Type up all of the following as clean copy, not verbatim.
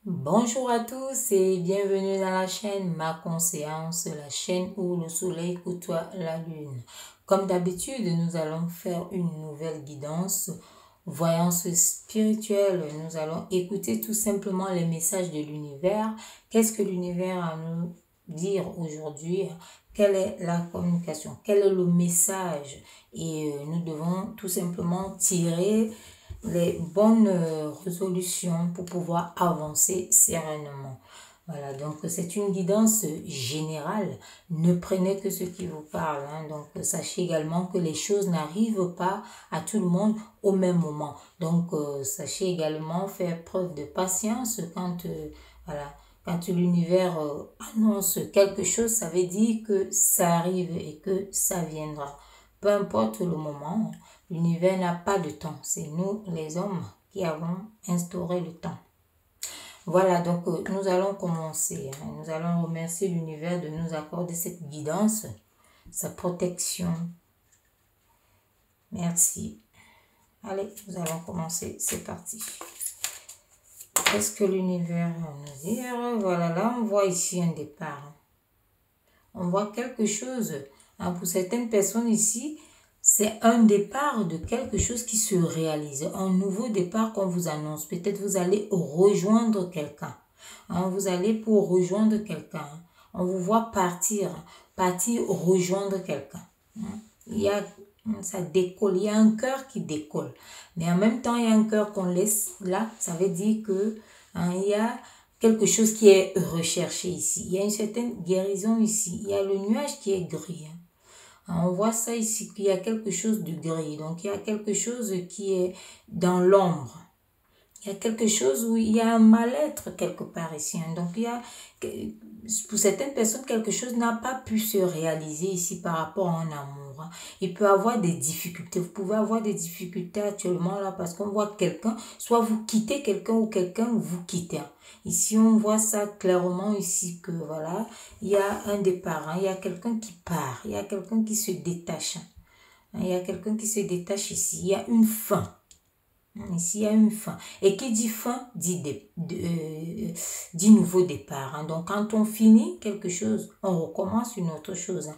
Bonjour à tous et bienvenue dans la chaîne Ma Conscience, la chaîne où le soleil côtoie la lune. Comme d'habitude, nous allons faire une nouvelle guidance, voyance spirituelle. Nous allons écouter tout simplement les messages de l'univers. Qu'est-ce que l'univers a à nous dire aujourd'hui? Quelle est la communication? Quel est le message? Et nous devons tout simplement tirer les bonnes résolutions pour pouvoir avancer sereinement. Voilà, donc c'est une guidance générale. Ne prenez que ce qui vous parle. Donc sachez également que les choses n'arrivent pas à tout le monde au même moment. Donc sachez également faire preuve de patience quand voilà, quand l'univers annonce quelque chose, ça veut dire que ça arrive et que ça viendra. Peu importe le moment, l'univers n'a pas de temps. C'est nous, les hommes, qui avons instauré le temps. Voilà, donc nous allons commencer. Nous allons remercier l'univers de nous accorder cette guidance, sa protection. Merci. Allez, nous allons commencer. C'est parti. Qu'est-ce que l'univers va nous dire? Voilà, là, on voit ici un départ. On voit quelque chose. Pour certaines personnes ici, c'est un départ de quelque chose qui se réalise. Un nouveau départ qu'on vous annonce. Peut-être vous allez rejoindre quelqu'un. Vous allez pour rejoindre quelqu'un. On vous voit partir rejoindre quelqu'un. Il y a, ça décolle. Il y a un cœur qui décolle. Mais en même temps, il y a un cœur qu'on laisse là. Ça veut dire que il y a quelque chose qui est recherché ici. Il y a une certaine guérison ici. Il y a le nuage qui est gris. On voit ça ici, qu'il y a quelque chose de gris. Donc, il y a quelque chose qui est dans l'ombre. Il y a quelque chose où il y a un mal-être quelque part ici. Donc, il y a, pour certaines personnes, quelque chose n'a pas pu se réaliser ici par rapport à un amour. Il peut y avoir des difficultés. Vous pouvez avoir des difficultés actuellement là parce qu'on voit quelqu'un, soit vous quittez quelqu'un ou quelqu'un vous quitte. Ici, on voit ça clairement ici que voilà, il y a un départ. Il y a quelqu'un qui part. Il y a quelqu'un qui se détache. Il y a quelqu'un qui se détache ici. Il y a une fin. Ici, il y a une fin. Et qui dit fin, dit nouveau départ. Donc, quand on finit quelque chose, on recommence une autre chose.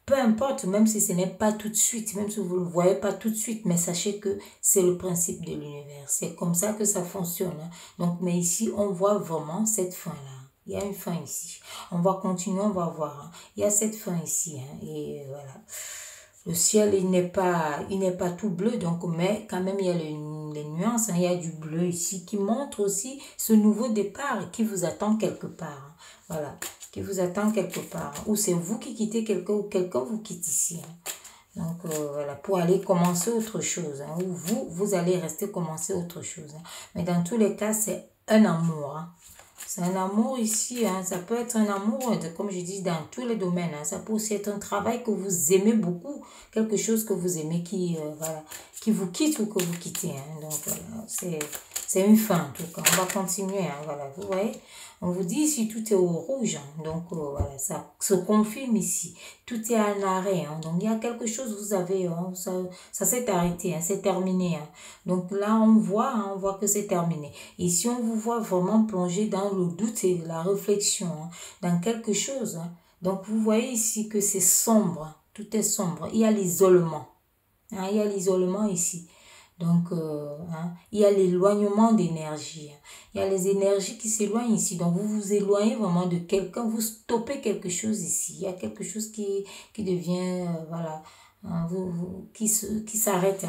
Peu importe, même si ce n'est pas tout de suite, même si vous ne le voyez pas tout de suite, mais sachez que c'est le principe de l'univers. C'est comme ça que ça fonctionne. Donc, mais ici, on voit vraiment cette fin-là. Il y a une fin ici. On va continuer, on va voir. Il y a cette fin ici. Et voilà. Le ciel, il n'est pas tout bleu, donc, mais quand même, il y a les nuances. Il y a du bleu ici qui montre aussi ce nouveau départ qui vous attend quelque part. Voilà, qui vous attend quelque part. Ou c'est vous qui quittez quelqu'un ou quelqu'un vous quitte ici. Donc, voilà, pour aller commencer autre chose. Ou vous allez rester commencer autre chose. Mais dans tous les cas, c'est un amour. C'est un amour ici, ça peut être un amour, comme je dis, dans tous les domaines. Ça peut aussi être un travail que vous aimez beaucoup, quelque chose que vous aimez qui, voilà, qui vous quitte ou que vous quittez. Donc, voilà, c'est une fin en tout cas. On va continuer, voilà, vous voyez. On vous dit ici, tout est au rouge. Donc, voilà, ça se confirme ici. Tout est en arrêt. Donc, il y a quelque chose, vous avez, ça s'est arrêté, c'est terminé. Donc, là, on voit que c'est terminé. Ici, on vous voit vraiment plonger dans le doute et la réflexion, dans quelque chose. Donc, vous voyez ici que c'est sombre. Tout est sombre. Il y a l'isolement. Il y a l'isolement ici. Donc, il y a l'éloignement d'énergie. Il y a les énergies qui s'éloignent ici. Donc, vous vous éloignez vraiment de quelqu'un. Vous stoppez quelque chose ici. Il y a quelque chose qui devient, voilà, qui s'arrête.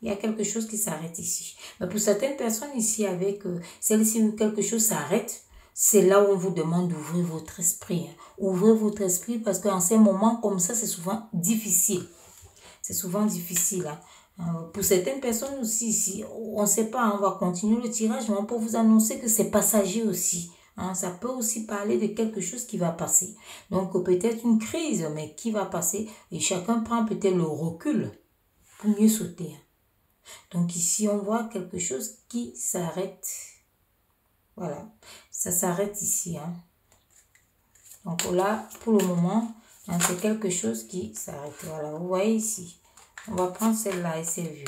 Il y a quelque chose qui s'arrête ici. Mais pour certaines personnes ici, avec celle-ci où quelque chose s'arrête, c'est là où on vous demande d'ouvrir votre esprit. Ouvrez votre esprit parce qu'en ces moments comme ça, c'est souvent difficile. C'est souvent difficile. Pour certaines personnes aussi, ici, on ne sait pas, on va continuer le tirage, mais on peut vous annoncer que c'est passager aussi. Ça peut aussi parler de quelque chose qui va passer. Donc peut-être une crise, mais qui va passer. Et chacun prend peut-être le recul pour mieux sauter. Donc ici, on voit quelque chose qui s'arrête. Voilà, ça s'arrête ici. Donc là, pour le moment, c'est quelque chose qui s'arrête. Voilà, vous voyez ici. On va prendre celle-là et c'est vu.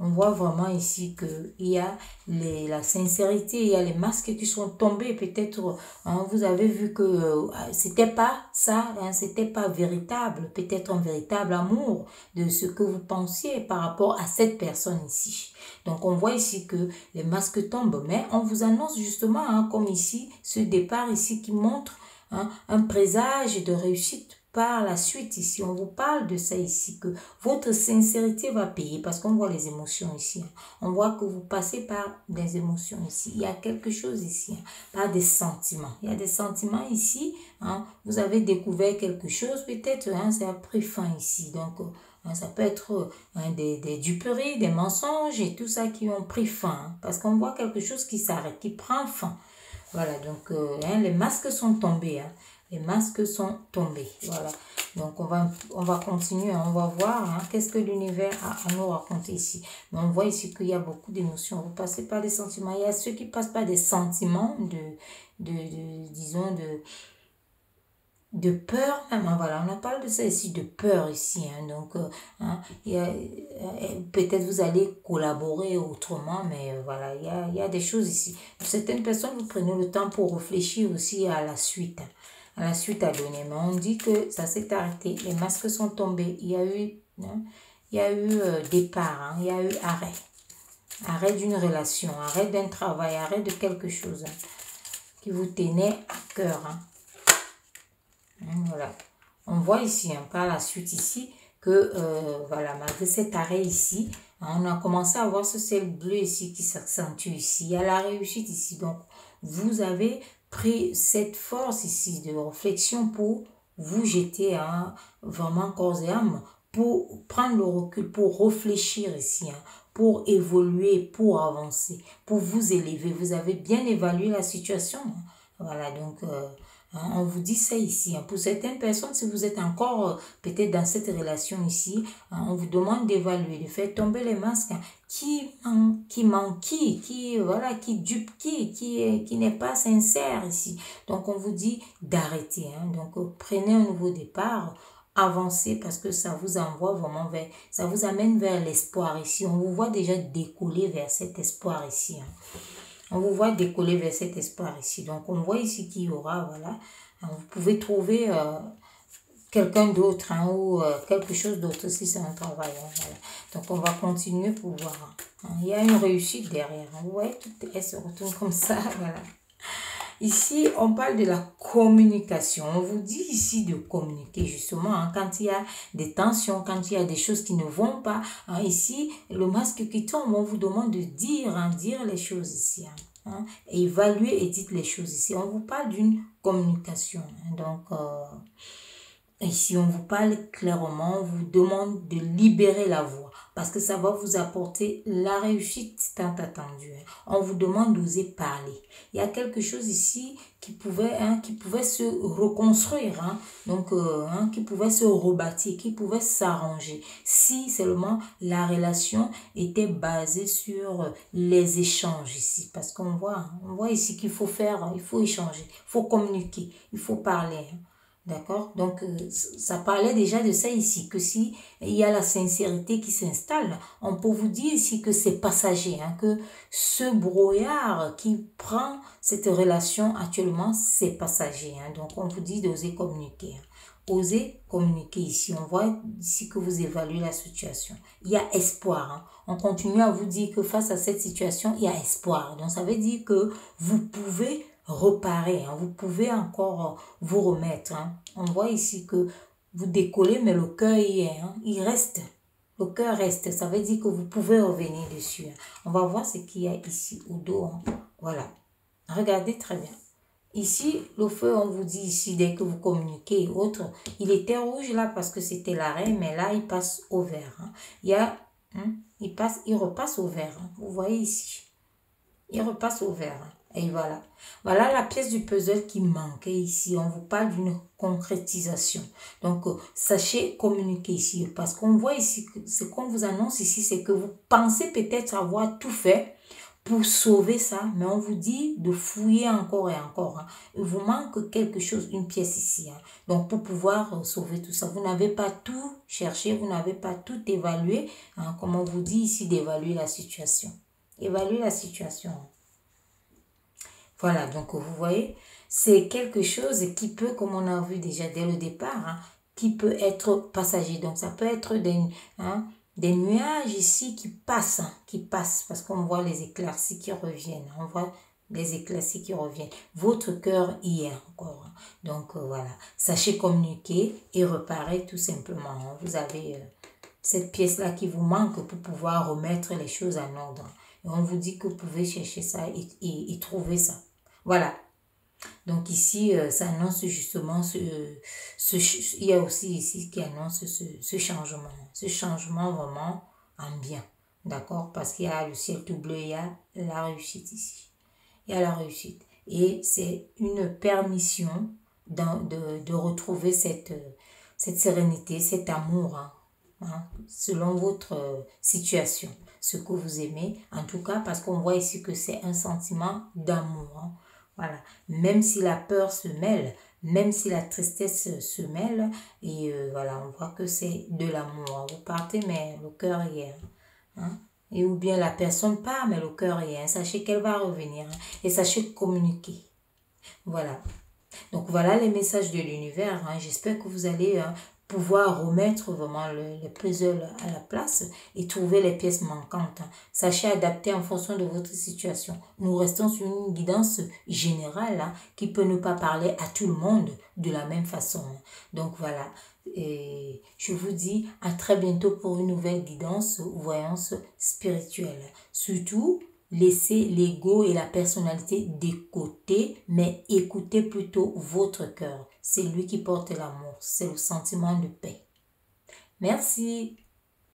On voit vraiment ici qu'il y a la sincérité, il y a les masques qui sont tombés. Peut-être, hein, vous avez vu que c'était pas ça, hein, c'était pas véritable. Peut-être un véritable amour de ce que vous pensiez par rapport à cette personne ici. Donc, on voit ici que les masques tombent, mais on vous annonce justement, hein, comme ici, ce départ ici qui montre, hein, un présage de réussite par la suite ici. On vous parle de ça ici, que votre sincérité va payer parce qu'on voit les émotions ici. Hein. On voit que vous passez par des émotions ici. Il y a quelque chose ici, hein, par des sentiments. Il y a des sentiments ici. Hein. Vous avez découvert quelque chose, peut-être, hein, ça a pris fin ici. Donc, ça peut être hein, des duperies, des mensonges et tout ça qui ont pris fin. Hein, parce qu'on voit quelque chose qui s'arrête, qui prend fin. Voilà, donc hein, les masques sont tombés. Hein. Les masques sont tombés. Voilà. Donc, on va continuer. On va voir hein, qu'est-ce que l'univers a à nous raconter ici. Mais on voit ici qu'il y a beaucoup d'émotions. Vous passez par des sentiments. Il y a ceux qui passent par des sentiments disons, de peur même. Voilà, on parle de ça ici, de peur ici. Hein. Donc, hein, peut-être vous allez collaborer autrement, mais voilà, il y a des choses ici. Pour certaines personnes, vous prenez le temps pour réfléchir aussi à la suite. Hein. À la suite à donner. Mais on dit que ça s'est arrêté. Les masques sont tombés. Il y a eu, hein, départ. Hein, il y a eu arrêt. Arrêt d'une relation. Arrêt d'un travail. Arrêt de quelque chose hein, qui vous tenait à cœur. Hein. Voilà. On voit ici, hein, par la suite ici, que voilà, malgré cet arrêt ici, hein, on a commencé à voir ce ciel bleu ici qui s'accentue ici. Il y a la réussite ici. Donc, vous avez pris cette force ici de réflexion pour vous jeter hein, vraiment corps et âme, pour prendre le recul, pour réfléchir ici, hein, pour évoluer, pour avancer, pour vous élever. Vous avez bien évalué la situation. Hein. Voilà, donc hein, on vous dit ça ici. Hein. Pour certaines personnes, si vous êtes encore peut-être dans cette relation ici, hein, on vous demande d'évaluer, de faire tomber les masques. Hein. Qui ment voilà, qui dupe qui n'est pas sincère ici. Donc, on vous dit d'arrêter. Hein. Donc, prenez un nouveau départ, avancez parce que ça vous envoie vraiment ça vous amène vers l'espoir ici. On vous voit déjà décoller vers cet espoir ici. Hein. On vous voit décoller vers cet espoir ici. Donc, on voit ici qu'il y aura, voilà. Vous pouvez trouver quelqu'un d'autre hein, ou quelque chose d'autre si c'est un travail. Hein, voilà. Donc, on va continuer pour voir. Hein. Il y a une réussite derrière. Hein. Vous voyez, elle se retourne comme ça. Voilà. Ici, on parle de la communication. On vous dit ici de communiquer justement hein, quand il y a des tensions, quand il y a des choses qui ne vont pas. Hein, ici, le masque qui tombe, on vous demande de dire, hein, dire les choses ici. Hein, et évaluer et dites les choses ici. On vous parle d'une communication. Hein, donc, ici, on vous parle clairement, on vous demande de libérer la voix parce que ça va vous apporter la réussite tant attendue. Hein. On vous demande d'oser parler. Il y a quelque chose ici qui pouvait se reconstruire, hein. Donc, hein, qui pouvait se rebâtir, qui pouvait s'arranger si seulement la relation était basée sur les échanges ici. Parce qu'on voit, on voit ici qu'il faut il faut échanger, il faut communiquer, il faut parler. Hein. D'accord? Donc, ça parlait déjà de ça ici, que si il y a la sincérité qui s'installe, on peut vous dire ici que c'est passager, hein, que ce brouillard qui prend cette relation actuellement, c'est passager. Hein. Donc, on vous dit d'oser communiquer. Hein. Oser communiquer ici. On voit ici que vous évaluez la situation. Il y a espoir. Hein. On continue à vous dire que face à cette situation, il y a espoir. Donc, ça veut dire que vous pouvez reparer, hein. Vous pouvez encore vous remettre. Hein. On voit ici que vous décollez, mais le cœur y est. Hein. Il reste. Le cœur reste. Ça veut dire que vous pouvez revenir dessus. Hein. On va voir ce qu'il y a ici au dos. Hein. Voilà. Regardez très bien. Ici, le feu, on vous dit ici, dès que vous communiquez et autres, il était rouge là parce que c'était l'arrêt, mais là, il passe au vert. Hein. Il y a, hein, il repasse au vert. Hein. Vous voyez ici. Il repasse au vert. Hein. Et voilà. Voilà la pièce du puzzle qui manquait ici. On vous parle d'une concrétisation. Donc, sachez communiquer ici. Parce qu'on voit ici, ce qu'on vous annonce ici, c'est que vous pensez peut-être avoir tout fait pour sauver ça, mais on vous dit de fouiller encore et encore. Hein. Il vous manque quelque chose, une pièce ici. Hein. Donc, pour pouvoir sauver tout ça, vous n'avez pas tout cherché, vous n'avez pas tout évalué. Hein, comme on vous dit ici, d'évaluer la situation. Évaluer la situation. Voilà, donc vous voyez, c'est quelque chose qui peut, comme on a vu déjà dès le départ, hein, qui peut être passager. Donc, ça peut être des nuages ici qui passent, parce qu'on voit les éclaircies qui reviennent. On voit les éclaircies qui reviennent. Votre cœur y est encore. Hein. Donc, voilà. Sachez communiquer et réparer tout simplement. Hein. Vous avez cette pièce-là qui vous manque pour pouvoir remettre les choses en ordre. Et on vous dit que vous pouvez chercher ça et trouver ça. Voilà. Donc ici, ça annonce justement il y a aussi ici qui annonce ce changement vraiment en bien. D'accord? Parce qu'il y a le ciel tout bleu, il y a la réussite ici. Il y a la réussite. Et c'est une permission de retrouver cette sérénité, cet amour, hein, selon votre situation, ce que vous aimez. En tout cas, parce qu'on voit ici que c'est un sentiment d'amour. Hein. Voilà. Même si la peur se mêle, même si la tristesse se mêle, et voilà, on voit que c'est de l'amour. Vous partez, mais le cœur y est. Hein. Et ou bien la personne part, mais le cœur y est. Sachez qu'elle va revenir. Hein. Et sachez communiquer. Voilà. Donc voilà les messages de l'univers. Hein. J'espère que vous allez pouvoir remettre vraiment les puzzles à la place et trouver les pièces manquantes. Hein. Sachez adapter en fonction de votre situation. Nous restons sur une guidance générale hein, qui peut ne pas parler à tout le monde de la même façon. Hein. Donc voilà. Et je vous dis à très bientôt pour une nouvelle guidance ou voyance spirituelle. Surtout, laissez l'ego et la personnalité de côté, mais écoutez plutôt votre cœur. C'est lui qui porte l'amour, c'est le sentiment de paix. Merci.